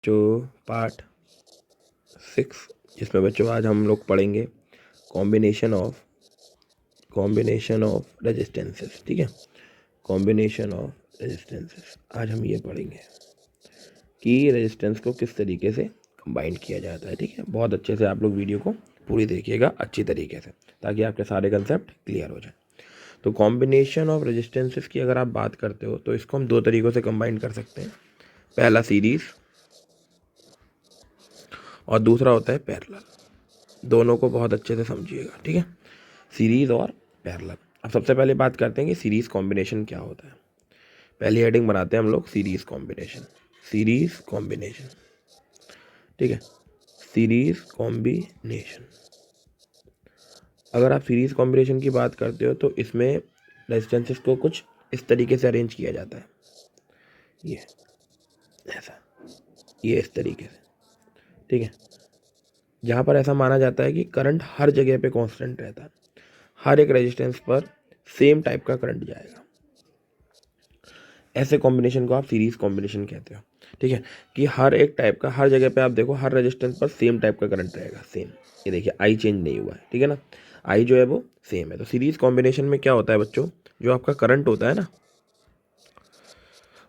बच्चों पार्ट 6, जिसमें बच्चों आज हम लोग पढ़ेंगे कॉम्बिनेशन ऑफ रेजिस्टेंसेस। ठीक है, कॉम्बिनेशन ऑफ रेजिस्टेंसेस। आज हम ये पढ़ेंगे कि रेजिस्टेंस को किस तरीके से कंबाइन किया जाता है। ठीक है, बहुत अच्छे से आप लोग वीडियो को पूरी देखिएगा अच्छी तरीके से, ताकि आपके सारे कंसेप्ट क्लियर हो जाए। तो कॉम्बिनेशन ऑफ रेजिस्टेंसेस की अगर आप बात करते हो तो इसको हम दो तरीक़ों से कंबाइन कर सकते हैं। पहला सीरीज़ और दूसरा होता है पैरेलल। दोनों को बहुत अच्छे से समझिएगा। ठीक है, सीरीज़ और पैरेलल। अब सबसे पहले बात करते हैं कि सीरीज़ कॉम्बिनेशन क्या होता है। पहली हेडिंग बनाते हैं हम लोग सीरीज़ कॉम्बिनेशन। ठीक है, सीरीज़ कॉम्बिनेशन। अगर आप सीरीज़ कॉम्बिनेशन की बात करते हो तो इसमें रेजिस्टेंसेस को कुछ इस तरीके से अरेंज किया जाता है। ये ऐसा, ये इस तरीके से। ठीक है, जहाँ पर ऐसा माना जाता है कि करंट हर जगह पे कांस्टेंट रहता है, हर एक रेजिस्टेंस पर सेम टाइप का करंट जाएगा। ऐसे कॉम्बिनेशन को आप सीरीज कॉम्बिनेशन कहते हो। ठीक है, कि हर एक टाइप का, हर जगह पे आप देखो हर रेजिस्टेंस पर सेम टाइप का करंट रहेगा, सेम। ये देखिए आई चेंज नहीं हुआ है। ठीक है ना, आई जो है वो सेम है। तो सीरीज कॉम्बिनेशन में क्या होता है बच्चों, जो आपका करंट होता है ना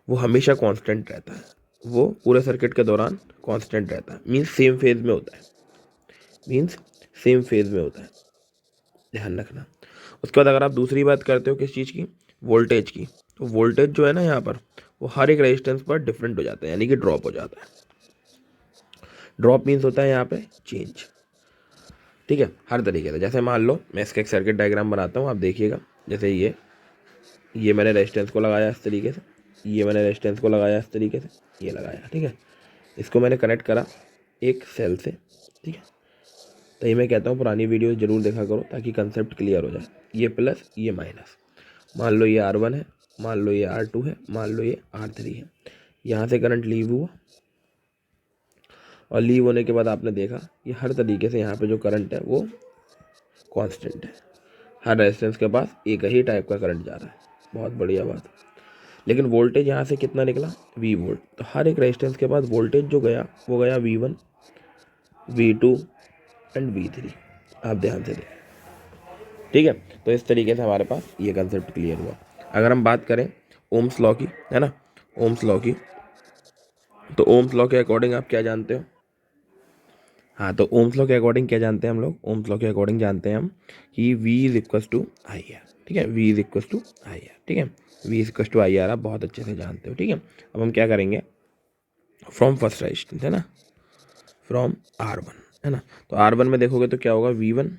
वो हमेशा कांस्टेंट रहता है, वो पूरे सर्किट के दौरान कांस्टेंट रहता है। मीन्स सेम फेज में होता है, ध्यान रखना। उसके बाद अगर आप दूसरी बात करते हो किस चीज़ की, वोल्टेज की, तो वोल्टेज जो है ना यहाँ पर वो हर एक रेजिस्टेंस पर डिफरेंट हो जाता है, यानी कि ड्रॉप हो जाता है। ड्रॉप मीन्स होता है यहाँ पे चेंज। ठीक है, हर तरीके से। जैसे मान लो मैं इसका एक सर्किट डायग्राम बनाता हूँ, आप देखिएगा। जैसे ये मैंने रेजिस्टेंस को लगाया इस तरीके से, ये मैंने रेजिस्टेंस को लगाया इस तरीके से, ये लगाया। ठीक है, इसको मैंने कनेक्ट करा एक सेल से। ठीक है, तो ये मैं कहता हूँ पुरानी वीडियो जरूर देखा करो ताकि कंसेप्ट क्लियर हो जाए। ये प्लस ये माइनस, मान लो ये R1 है, मान लो ये R2 है, मान लो ये R3 है। यहाँ से करंट लीव हुआ और लीव होने के बाद आपने देखा ये हर तरीके से यहाँ पे जो करंट है वो कांस्टेंट है। हर रेजिस्टेंस के पास एक ही टाइप का करंट जा रहा है, बहुत बढ़िया बात। लेकिन वोल्टेज यहाँ से कितना निकला, V वोल्ट। तो हर एक रेजिस्टेंस के पास वोल्टेज जो गया वो गया V1, V2 एंड V3। आप ध्यान से देखें। ठीक है, तो इस तरीके से हमारे पास ये कंसेप्ट क्लियर हुआ। अगर हम बात करें ओम्स लॉ की, है ना, ओम्स लॉ की, तो ओम्स लॉ के अकॉर्डिंग आप क्या जानते हो। हाँ, तो ओम्स लॉ के अकॉर्डिंग क्या जानते हैं हम लोग, ओम्स लॉ के अकॉर्डिंग जानते हैं हम कि V is equal to I R. ठीक है, V is equal to I R. ठीक है, V is equal to I R आप बहुत अच्छे से जानते हो। ठीक है, अब हम क्या करेंगे, फ्रॉम फर्स्ट रेजिस्टेंस, है ना, फ्रॉम R1, है ना। तो R1 में देखोगे तो क्या होगा, V1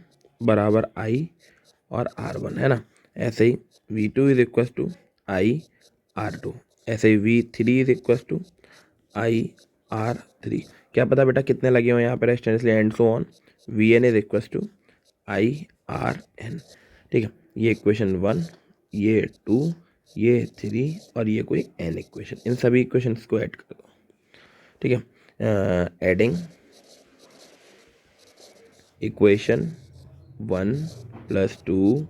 बराबर I और R1, है ना। ऐसे ही V2 is equal to I R2, ऐसे ही V3 is equal to I R3। क्या पता बेटा कितने लगे हुए यहाँ पे resistance, and so on. Vn is equal to I Rn। ठीक है, ये इक्वेशन 1, ये 2, ये 3 और ये कोई n इक्वेशन। इन सभी इक्वेशंस को ऐड कर दो। ठीक है, adding equation 1 plus 2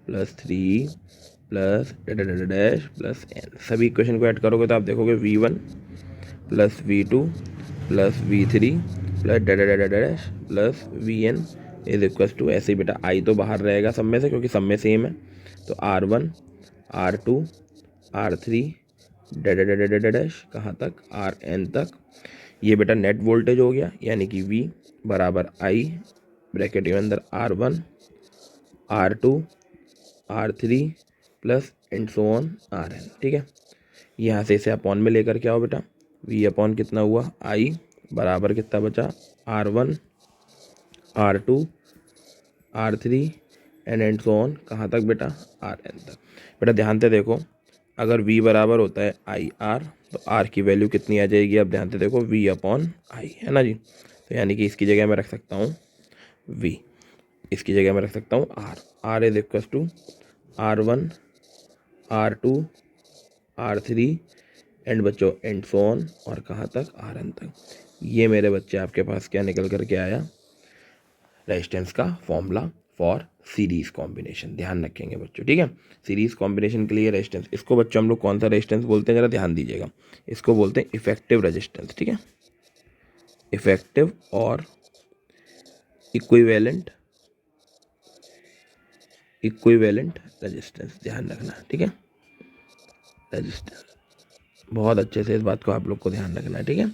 plus 3 plus dash plus n, सभी इक्वेशन को ऐड करोगे तो आप देखोगे V1 plus V2 plus V3 plus dash plus Vn is equal to, ऐसे ही बेटा I तो बाहर रहेगा सब में से क्योंकि सब में सेम है। तो R1 R2 R3 डैश कहाँ तक, Rn तक। ये बेटा नेट वोल्टेज हो गया, यानी कि V बराबर I ब्रैकेट के अंदर R1 R2 R3 plus and so on Rn। ठीक है, यहाँ से इसे अपॉन में लेकर क्या हो बेटा, V अपॉन कितना हुआ I बराबर कितना बचा, R1 R2 R3 and so on कहाँ तक बेटा, Rn तक। बेटा ध्यान से देखो, अगर V बराबर होता है आई आर तो R की वैल्यू कितनी आ जाएगी, अब ध्यान से देखो V अपॉन I, है ना जी। तो यानी कि इसकी जगह मैं रख सकता हूँ V, इसकी जगह मैं रख सकता हूँ R is equal to R1 R2 R3 and बच्चों एंड सो ऑन और कहाँ तक, Rn तक। ये मेरे बच्चे आपके पास क्या निकल करके आया, रेजिस्टेंस का फॉर्मूला फॉर सीरीज कॉम्बिनेशन। ध्यान रखेंगे बच्चों। ठीक है, सीरीज कॉम्बिनेशन के लिए रेजिस्टेंस, इसको बच्चों हम लोग कौन सा रेजिस्टेंस बोलते हैं, जरा ध्यान दीजिएगा। इसको बोलते हैं इफेक्टिव रेजिस्टेंस। ठीक है, इफेक्टिव और इक्विवेलेंट रेजिस्टेंस, ध्यान रखना, ठीक है। रेजिस्टेंस, बहुत अच्छे से इस बात को आप लोग को ध्यान रखना है, ठीक है।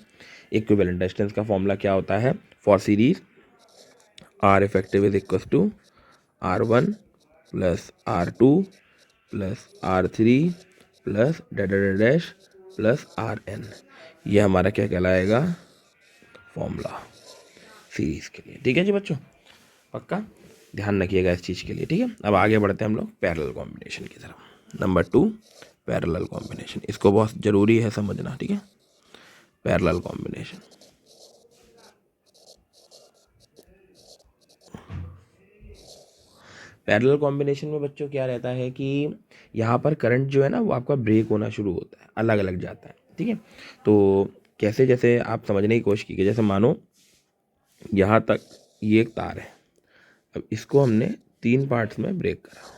इक्विवेलेंट रेजिस्टेंस का फॉर्मूला क्या होता है? For series R effective is equal to R1 plus R2 plus R3 plus dash plus RN। ये हमारा क्या कहलाएगा? फॉर्मूला सीरीज के लिए, ठीक है जी बच्चों, पक्का ध्यान रखिएगा इस चीज़ के लिए, ठीक है। अब आगे बढ़ते हैं हम लोग पैरेलल कॉम्बिनेशन की तरफ। नंबर 2 पैरेलल कॉम्बिनेशन, इसको बहुत ज़रूरी है समझना, ठीक है। पैरेलल कॉम्बिनेशन, पैरेलल कॉम्बिनेशन में बच्चों क्या रहता है कि यहाँ पर करंट जो है ना वो आपका ब्रेक होना शुरू होता है, अलग अलग जाता है, ठीक है। तो कैसे, जैसे आप समझने की कोशिश कीजिए, जैसे मानो यहाँ तक ये एक तार है, अब इसको हमने 3 पार्ट्स में ब्रेक करा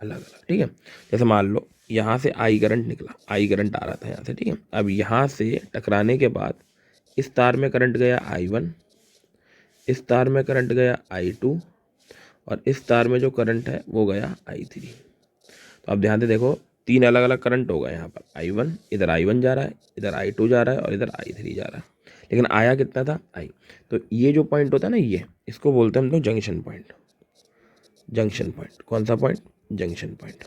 अलग अलग, ठीक है। जैसे मान लो यहाँ से आई करंट निकला, आई करंट आ रहा था यहाँ से, ठीक है। अब यहाँ से टकराने के बाद इस तार में करंट गया I1, इस तार में करंट गया I2 और इस तार में जो करंट है वो गया I3। तो अब ध्यान से देखो, 3 अलग अलग करंट होगा यहाँ पर। I1, इधर I1 जा रहा है, इधर I2 जा रहा है और इधर I3 जा रहा है, लेकिन आया कितना था? I। तो ये जो पॉइंट होता है ना, ये इसको बोलते हैं हम लोग जंक्शन पॉइंट। जंक्शन पॉइंट कौन सा point? Junction point.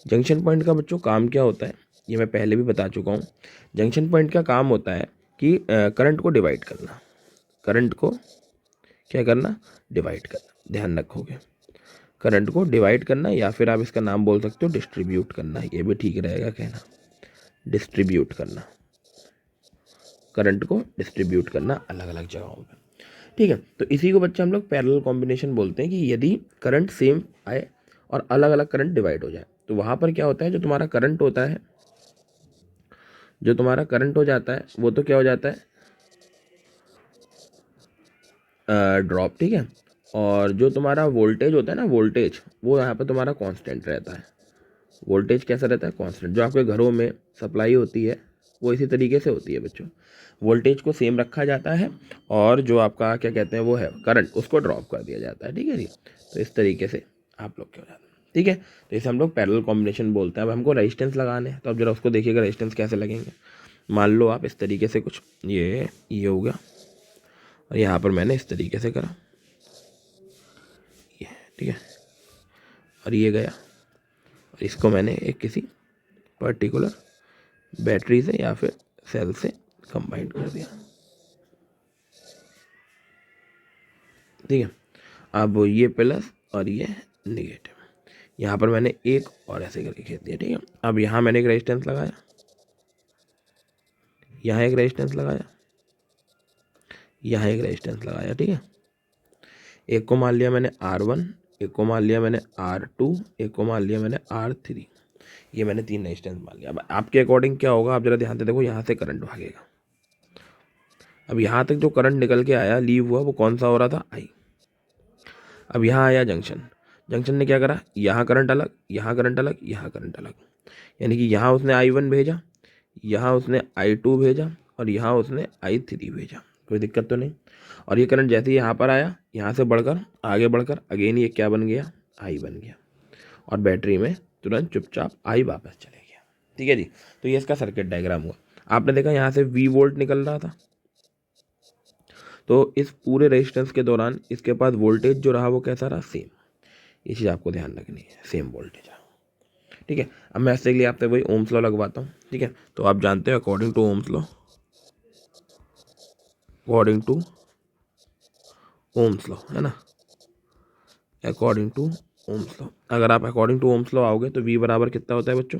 Junction point का बच्चों काम क्या होता है, ये मैं पहले भी बता चुका हूँ। जंक्शन पॉइंट का काम होता है कि करंट को डिवाइड करना, करंट को क्या करना? डिवाइड करना, ध्यान रखोगे, करंट को डिवाइड करना, या फिर आप इसका नाम बोल सकते हो डिस्ट्रीब्यूट करना, ये भी ठीक रहेगा कहना, डिस्ट्रीब्यूट करना, करंट को डिस्ट्रीब्यूट करना अलग अलग जगहों पर, ठीक है। तो इसी को बच्चे हम लोग पैरेलल कॉम्बिनेशन बोलते हैं कि यदि करंट सेम आए और अलग अलग करंट डिवाइड हो जाए, तो वहाँ पर क्या होता है, जो तुम्हारा करंट होता है, जो तुम्हारा करंट हो जाता है वो तो क्या हो जाता है? ड्रॉप, ठीक है। और जो तुम्हारा वोल्टेज होता है ना, वोल्टेज वो यहाँ पर तुम्हारा कांस्टेंट रहता है। वोल्टेज कैसा रहता है? कांस्टेंट। जो आपके घरों में सप्लाई होती है वो इसी तरीके से होती है बच्चों, वोल्टेज को सेम रखा जाता है और जो आपका क्या कहते हैं वो है करंट, उसको ड्रॉप कर दिया जाता है, ठीक है जी। तो इस तरीके से आप लोग क्या हो जाता है, ठीक है। तो इसे हम लोग पैरेलल कॉम्बिनेशन बोलते हैं। अब हमको रेजिस्टेंस लगाने हैं, तो अब जरा उसको देखिएगा रेजिस्टेंस कैसे लगेंगे। मान लो आप इस तरीके से कुछ, ये हो गया और यहाँ पर मैंने इस तरीके से करा, ये, ठीक है, और ये गया और इसको मैंने एक किसी पर्टिकुलर बैटरी से या फिर सेल से कंबाइन कर दिया, ठीक है। अब ये प्लस और ये निगेटिव, यहाँ पर मैंने एक और ऐसे करके खींच दिया, ठीक है। अब यहाँ मैंने एक रेजिस्टेंस लगाया, यहाँ एक रेजिस्टेंस लगाया, यहाँ एक रेजिस्टेंस लगाया, ठीक है। एक को मान लिया मैंने R1, एक को मान लिया मैंने R2, एक को मान लिया मैंने R3, ये मैंने 3 रेजिस्टेंस मान लिया। अब आपके अकॉर्डिंग क्या होगा, आप जरा ध्यान से देखो, यहाँ से करंट भागेगा। अब यहाँ तक जो करंट निकल के आया, लीव हुआ, वो कौन सा हो रहा था? I। अब यहाँ आया जंक्शन, जंक्शन ने क्या करा, यहाँ करंट अलग, यहाँ करंट अलग, यहाँ करंट अलग, यानी कि यहाँ उसने I1 भेजा, यहाँ उसने I2 भेजा और यहाँ उसने I3 भेजा, कोई दिक्कत तो नहीं। और ये करंट जैसे ही यहाँ पर आया, यहाँ से बढ़कर आगे बढ़कर अगेन ये क्या बन गया? I बन गया और बैटरी में तुरंत चुपचाप I वापस चले गया, ठीक है जी। तो ये इसका सर्किट डायग्राम हुआ। आपने देखा यहाँ से V वोल्ट निकल रहा था, तो इस पूरे रेजिस्टेंस के दौरान इसके पास वोल्टेज जो रहा वो कैसा रहा? सेम। ये चीज़ आपको ध्यान रखनी है, सेम वोल्टेज, ठीक है। अब मैं ऐसे के लिए आपसे वही ओम्स लॉ लगवाता हूँ, ठीक है। तो आप जानते हो according to Ohm's law, according to Ohm's law, है ना, अकॉर्डिंग टू ओम्स लॉ, अगर आप अकॉर्डिंग टू ओम्स लॉ आओगे तो V बराबर कितना होता है बच्चों?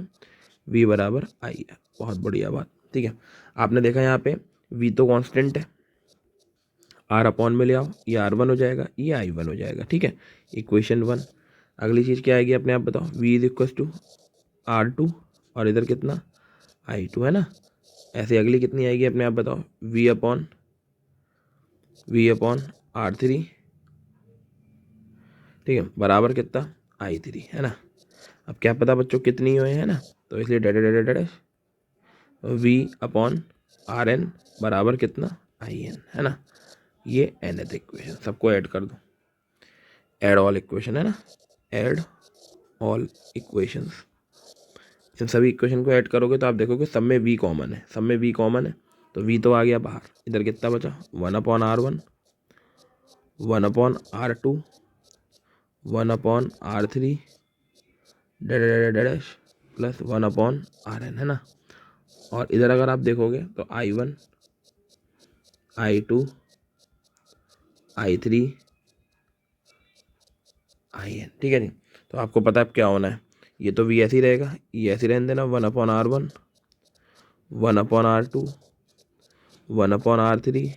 V बराबर I है। बहुत बढ़िया बात, ठीक है। आपने देखा यहाँ पे V तो कांस्टेंट है, R अपॉन में ले आओ, ये R1 हो जाएगा, ये I1 हो जाएगा, ठीक है। इक्वेशन 1। अगली चीज़ क्या आएगी अपने आप बताओ? V is equal to R2 और इधर कितना? I2, है ना। ऐसे अगली कितनी आएगी अपने आप बताओ? V अपॉन R3, ठीक है, बराबर कितना? I3, है ना। अब क्या पता बच्चों कितनी हुए, है ना, तो इसलिए डैडे डैडे डैडे V अपॉन आर एन बराबर कितना आई एन, है ना। ये nth इक्वेशन, सबको ऐड कर दो, ऐड ऑल इक्वेशन, है ना, ऐड ऑल इक्वेशंस। इन सभी इक्वेशन को ऐड करोगे तो आप देखोगे सब में v कॉमन है, सब में v कॉमन है, तो v तो आ गया बाहर। इधर कितना बचा, 1/r1, 1/r2, 1/r3 dash plus 1/rn, है ना। और इधर अगर आप देखोगे तो I1, I2, I3, IN, ठीक है नहीं। तो आपको पता है अब क्या होना है, ये तो v ऐसे ही रहेगा, ये ऐसे रहने देना, 1/r1, 1/r2, 1/r3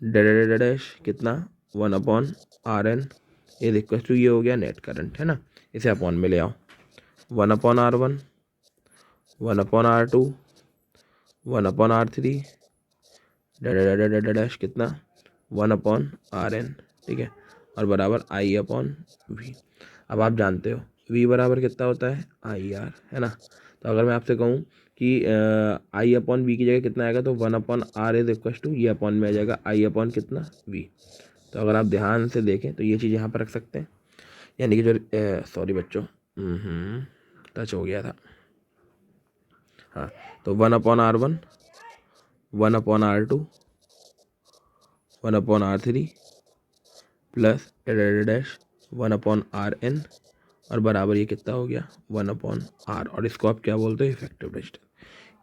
डैश कितना 1/rn इज इक्वल टू, ये हो गया नेट करंट, है ना। इसे अपॉन में ले आओ, 1/r1, 1/r2, 1/r3 डैश कितना 1/rn, ठीक है, और बराबर I/v। अब आप जानते हो v बराबर कितना होता है IR, है ना। तो अगर मैं आपसे कहूँ कि I/v की जगह कितना आएगा, तो 1/r इज इक्वल टू, ये अपॉन में आ जाएगा I/ कितना v। तो अगर आप ध्यान से देखें तो ये चीज़ यहाँ पर रख सकते हैं, यानी कि जो सॉरी बच्चों, टच हो गया था, हाँ। तो 1/r1, 1/r2, 1/r3 plus dash 1/rn और बराबर ये कितना हो गया 1/r, और इसको आप क्या बोलते हो, इफेक्टिव रेजिस्टेंस।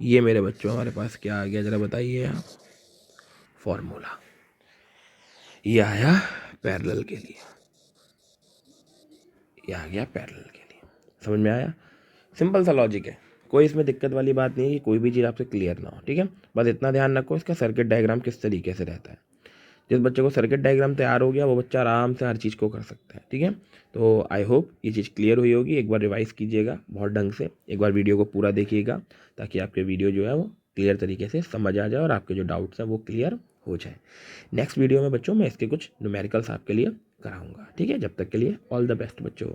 ये मेरे बच्चों हमारे पास क्या आ गया, ज़रा बताइए आप, फॉर्मूला। ये आया पैरेलल के लिए, ये आ गया पैरेलल के लिए। समझ में आया, सिंपल सा लॉजिक है, कोई इसमें दिक्कत वाली बात नहीं है कि कोई भी चीज़ आपसे क्लियर ना हो, ठीक है। बस इतना ध्यान रखो इसका सर्किट डायग्राम किस तरीके से रहता है। जिस बच्चे को सर्किट डायग्राम तैयार हो गया वो बच्चा आराम से हर चीज़ को कर सकता है, ठीक है। तो आई होप ये चीज़ क्लियर हुई होगी। एक बार रिवाइज कीजिएगा बहुत ढंग से, एक बार वीडियो को पूरा देखिएगा ताकि आपके वीडियो जो है वो क्लियर तरीके से समझ आ जाए और आपके जो डाउट्स हैं वो क्लियर हो जाए। नेक्स्ट वीडियो में बच्चों मैं इसके कुछ न्यूमेरिकल्स आपके लिए कराऊंगा, ठीक है। जब तक के लिए ऑल द बेस्ट बच्चों।